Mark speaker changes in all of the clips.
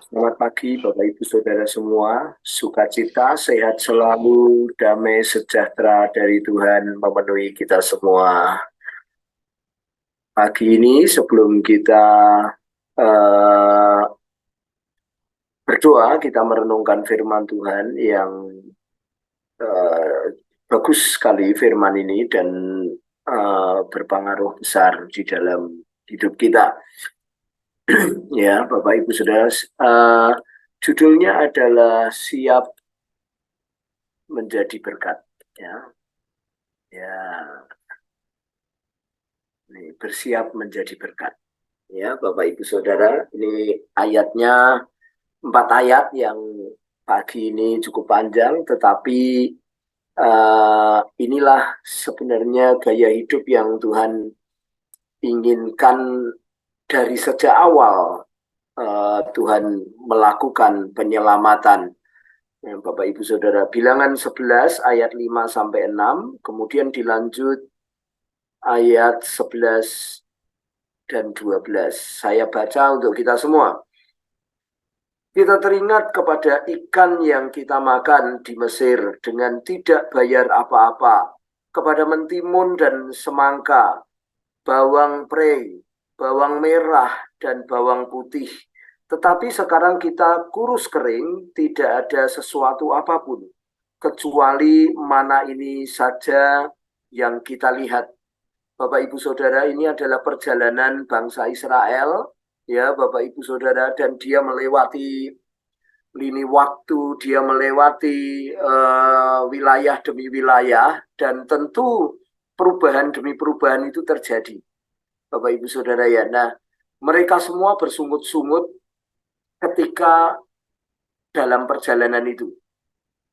Speaker 1: Selamat pagi Bapak Ibu Saudara semua, sukacita, sehat selalu, damai sejahtera dari Tuhan memenuhi kita semua. Pagi ini sebelum kita uh, berdoa, kita merenungkan firman Tuhan yang uh, bagus sekali firman ini dan berpengaruh besar di dalam hidup kita. Ya, Bapak Ibu Saudara, judulnya adalah siap menjadi berkat. Ya, ya, ini bersiap menjadi berkat. Ya, Bapak Ibu Saudara, ini ayatnya 4 ayat yang pagi ini cukup panjang, tetapi inilah sebenarnya gaya hidup yang Tuhan inginkan dari sejak awal. Tuhan melakukan penyelamatan. Ya, Bapak Ibu Saudara, Bilangan 11 ayat 5 sampai 6, kemudian dilanjut ayat 11 dan 12. Saya baca untuk kita semua. Kita teringat kepada ikan yang kita makan di Mesir dengan tidak bayar apa-apa, kepada mentimun dan semangka, bawang prei, bawang merah, dan bawang putih. Tetapi sekarang kita kurus kering, tidak ada sesuatu apapun, kecuali mana ini saja yang kita lihat. Bapak Ibu Saudara, ini adalah perjalanan bangsa Israel, ya Bapak Ibu Saudara, dan dia melewati lini waktu, dia melewati wilayah demi wilayah, dan tentu perubahan demi perubahan itu terjadi, Bapak Ibu Saudara ya. Nah, mereka semua bersungut-sungut ketika dalam perjalanan itu.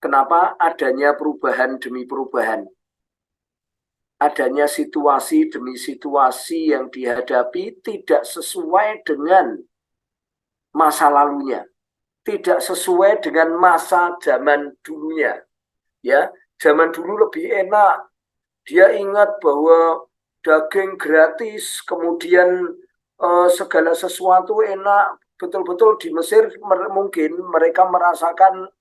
Speaker 1: Kenapa adanya perubahan demi perubahan? Adanya situasi demi situasi yang dihadapi tidak sesuai dengan masa lalunya, tidak sesuai dengan masa zaman dulunya. Ya, zaman dulu lebih enak. Dia ingat bahwa daging gratis, kemudian segala sesuatu enak. Betul-betul di Mesir mungkin mereka merasakan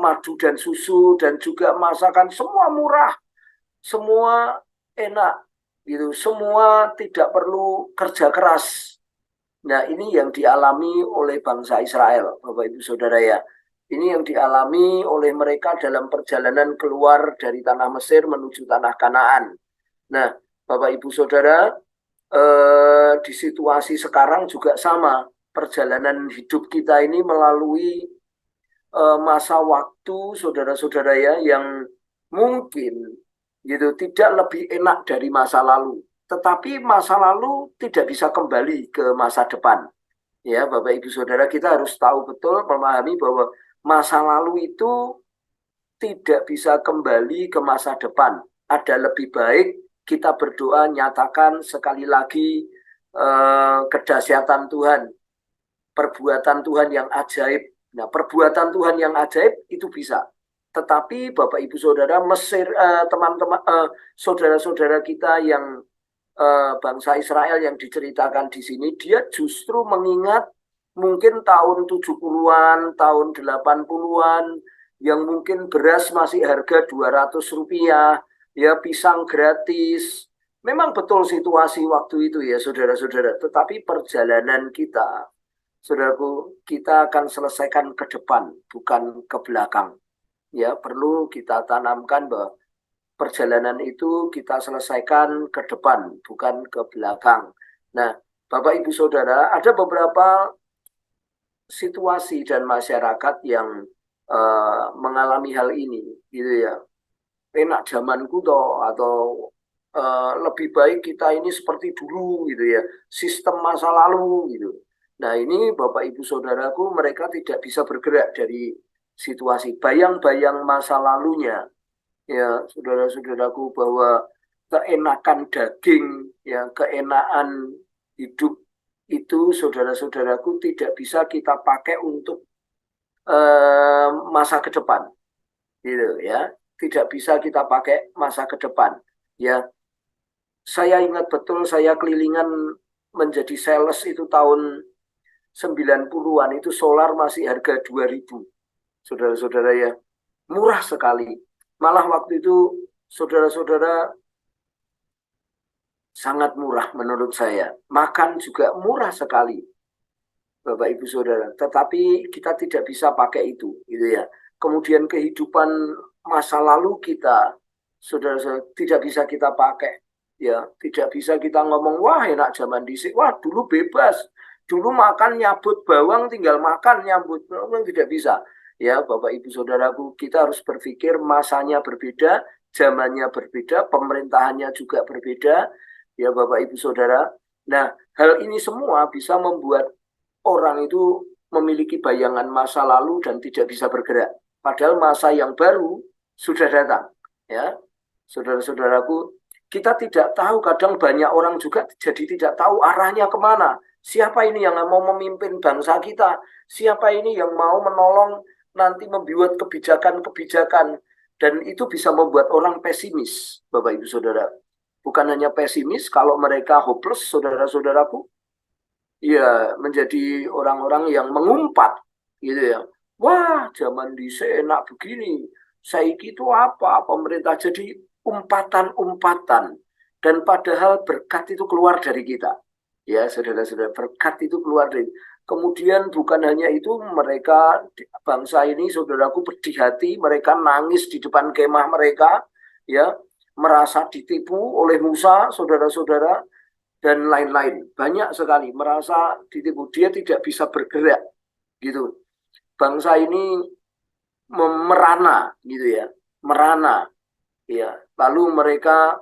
Speaker 1: madu dan susu dan juga masakan semua murah, semua enak gitu, semua tidak perlu kerja keras. Nah, ini yang dialami oleh bangsa Israel, Bapak Ibu Saudara ya. Ini yang dialami oleh mereka dalam perjalanan keluar dari tanah Mesir menuju tanah Kanaan. Nah, Bapak Ibu Saudara, di situasi sekarang juga sama. Perjalanan hidup kita ini melalui masa waktu, saudara-saudara ya, yang mungkin gitu tidak lebih enak dari masa lalu. Tetapi masa lalu tidak bisa kembali ke masa depan. Ya, Bapak Ibu Saudara, kita harus tahu betul, memahami bahwa masa lalu itu tidak bisa kembali ke masa depan. Ada lebih baik kita berdoa, nyatakan sekali lagi kedahsyatan Tuhan, perbuatan Tuhan yang ajaib. Nah, perbuatan Tuhan yang ajaib itu bisa. Tetapi Bapak Ibu Saudara, Mesir, teman-teman, saudara-saudara kita yang bangsa Israel yang diceritakan di sini, dia justru mengingat mungkin tahun 70-an, tahun 80-an, yang mungkin beras masih harga Rp200, ya pisang gratis. Memang betul situasi waktu itu ya saudara-saudara, tetapi perjalanan kita, saudaraku, kita akan selesaikan ke depan, bukan ke belakang. Ya, perlu kita tanamkan bahwa perjalanan itu kita selesaikan ke depan, bukan ke belakang. Nah, Bapak Ibu Saudara, ada beberapa situasi dan masyarakat yang mengalami hal ini, gitu ya. Enak zamanku toh, atau lebih baik kita ini seperti dulu, gitu ya. Sistem masa lalu, gitu. Nah, ini Bapak Ibu Saudaraku, mereka tidak bisa bergerak dari situasi bayang-bayang masa lalunya, ya saudara-saudaraku, bahwa keenakan daging, ya keenaan hidup itu saudara-saudaraku tidak bisa kita pakai untuk masa ke depan, gitu ya, tidak bisa kita pakai masa ke depan. Ya, saya ingat betul saya kelilingan menjadi sales itu tahun 90-an itu solar masih harga 2.000. Saudara-saudara ya, murah sekali. Malah waktu itu saudara-saudara sangat murah menurut saya. Makan juga murah sekali, Bapak Ibu Saudara. Tetapi kita tidak bisa pakai itu, gitu ya. Kemudian kehidupan masa lalu kita, saudara-saudara, tidak bisa kita pakai. Ya, tidak bisa kita ngomong, wah enak zaman dhisik, wah dulu bebas. Dulu makan nyabut bawang tinggal makan nyambut, tidak bisa. Ya, Bapak Ibu Saudaraku, kita harus berpikir masanya berbeda, zamannya berbeda, pemerintahannya juga berbeda. Ya, Bapak Ibu Saudara. Nah, hal ini semua bisa membuat orang itu memiliki bayangan masa lalu dan tidak bisa bergerak. Padahal masa yang baru sudah datang. Ya, saudara-saudaraku, kita tidak tahu, kadang banyak orang juga jadi tidak tahu arahnya kemana. Siapa ini yang mau memimpin bangsa kita? Siapa ini yang mau menolong nanti membuat kebijakan-kebijakan? Dan itu bisa membuat orang pesimis, Bapak Ibu Saudara. Bukan hanya pesimis kalau mereka hopeless, saudara-saudaraku, ya menjadi orang-orang yang mengumpat gitu ya. Wah, zaman dhisik enak begini. Saiki itu apa? Pemerintah jadi umpatan-umpatan. Dan padahal berkat itu keluar dari kita. Ya, saudara-saudara, berkat itu keluar dari. Kemudian bukan hanya itu, mereka bangsa ini, saudaraku, pedih hati, mereka nangis di depan kemah mereka, ya, merasa ditipu oleh Musa, saudara-saudara, dan lain-lain. Banyak sekali merasa ditipu, dia tidak bisa bergerak gitu. Bangsa ini merana gitu ya, merana ya. Lalu mereka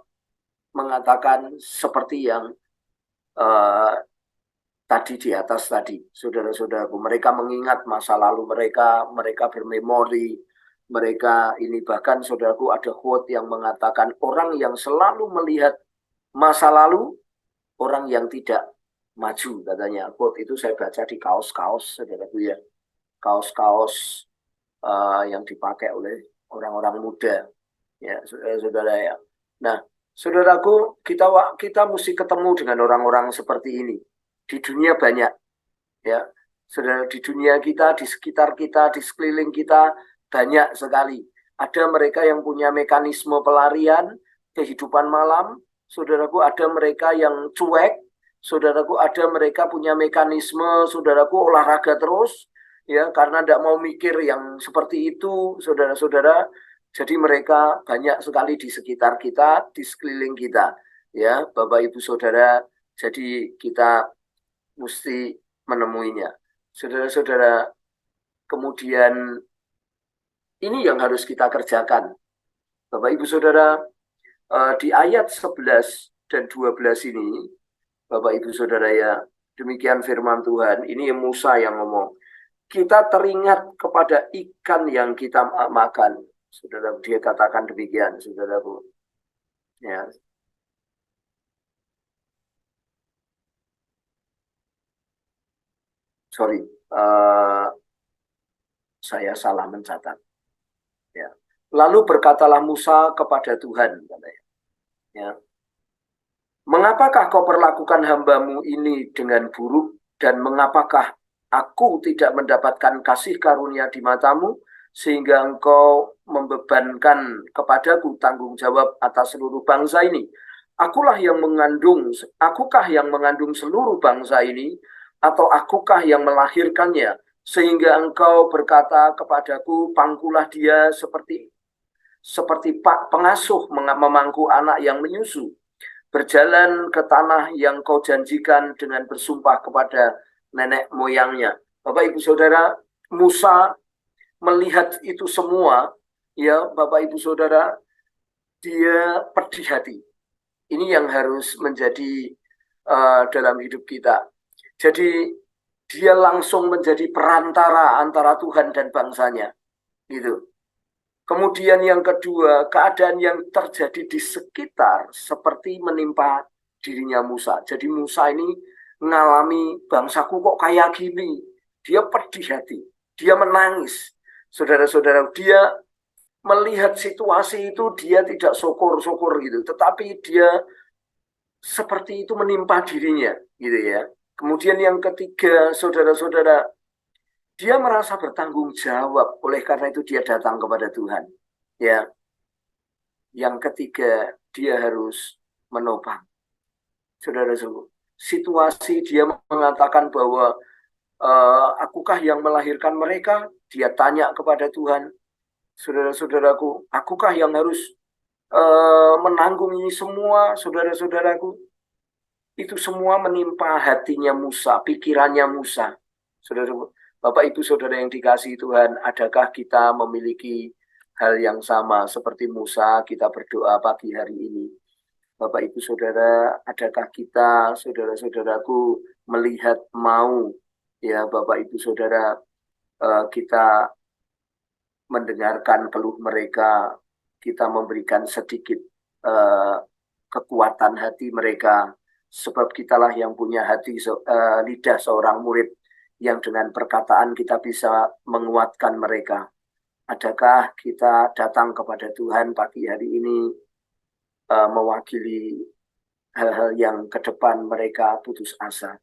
Speaker 1: mengatakan seperti yang uh, tadi di atas tadi, saudara-saudaraku, mereka mengingat masa lalu mereka, mereka bermemori, mereka ini, bahkan saudaraku, ada quote yang mengatakan orang yang selalu melihat masa lalu, orang yang tidak maju, katanya. Quote itu saya baca di kaos-kaos, saudaraku ya. Kaos-kaos yang dipakai oleh orang-orang muda, ya, saudara ya. Nah, saudaraku, kita mesti ketemu dengan orang-orang seperti ini. Di dunia banyak, ya. Saudara, di dunia kita, di sekitar kita, di sekeliling kita, banyak sekali. Ada mereka yang punya mekanisme pelarian, kehidupan malam. Saudaraku, ada mereka yang cuek. Saudaraku, ada mereka punya mekanisme, saudaraku, olahraga terus, ya, karena tidak mau mikir yang seperti itu, saudara-saudara. Jadi mereka banyak sekali di sekitar kita, di sekeliling kita, ya, Bapak Ibu Saudara. Jadi kita mesti menemuinya. Saudara-saudara, kemudian ini yang harus kita kerjakan. Bapak Ibu Saudara, di ayat 11 dan 12 ini, Bapak Ibu Saudara ya, demikian firman Tuhan, ini Musa yang ngomong. Kita teringat kepada ikan yang kita makan. Saudara, dia katakan demikian, saudaraku. Ya. Sorry, saya salah mencatat. Ya. Lalu berkatalah Musa kepada Tuhan, katanya. Ya. Mengapakah kau perlakukan hambamu ini dengan buruk, dan mengapakah aku tidak mendapatkan kasih karunia di matamu, sehingga engkau membebankan kepadaku tanggung jawab atas seluruh bangsa ini? Akukah yang mengandung seluruh bangsa ini, atau akukah yang melahirkannya, sehingga engkau berkata kepadaku, pangkulah dia seperti pak pengasuh memangku anak yang menyusu. Berjalan ke tanah yang kau janjikan dengan bersumpah kepada nenek moyangnya. Bapak Ibu Saudara, Musa melihat itu semua, ya Bapak Ibu Saudara, dia pedih hati. Ini yang harus menjadi dalam hidup kita. Jadi dia langsung menjadi perantara antara Tuhan dan bangsanya, gitu. Kemudian yang kedua, keadaan yang terjadi di sekitar seperti menimpa dirinya Musa. Jadi Musa ini mengalami, bangsaku kok kayak gini. Dia pedih hati, dia menangis. Saudara-saudara, dia melihat situasi itu, dia tidak syukur-syukur gitu. Tetapi dia seperti itu menimpa dirinya, gitu ya. Kemudian yang ketiga, saudara-saudara, dia merasa bertanggung jawab, oleh karena itu dia datang kepada Tuhan. Ya, yang ketiga, dia harus menopang. Saudara-saudara, situasi dia mengatakan bahwa akukah yang melahirkan mereka? Dia tanya kepada Tuhan. Saudara-saudaraku, akukah yang harus menanggung ini semua, saudara-saudaraku? Itu semua menimpa hatinya Musa, pikirannya Musa. Saudara, Bapak Ibu Saudara yang dikasihi Tuhan, adakah kita memiliki hal yang sama seperti Musa kita berdoa pagi hari ini? Bapak Ibu Saudara, adakah kita, saudara-saudaraku, melihat mau, ya Bapak Ibu Saudara, kita mendengarkan keluh mereka, kita memberikan sedikit kekuatan hati mereka, sebab kitalah yang punya hati lidah seorang murid yang dengan perkataan kita bisa menguatkan mereka. Adakah kita datang kepada Tuhan pagi hari ini mewakili hal-hal yang ke depan mereka putus asa?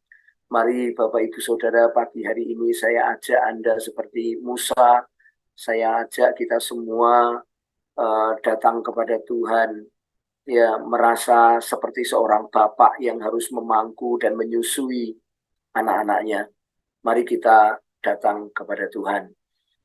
Speaker 1: Mari Bapak Ibu Saudara, pagi hari ini saya ajak Anda seperti Musa, saya ajak kita semua datang kepada Tuhan, ya, merasa seperti seorang bapak yang harus memangku dan menyusui anak-anaknya. Mari kita datang kepada Tuhan.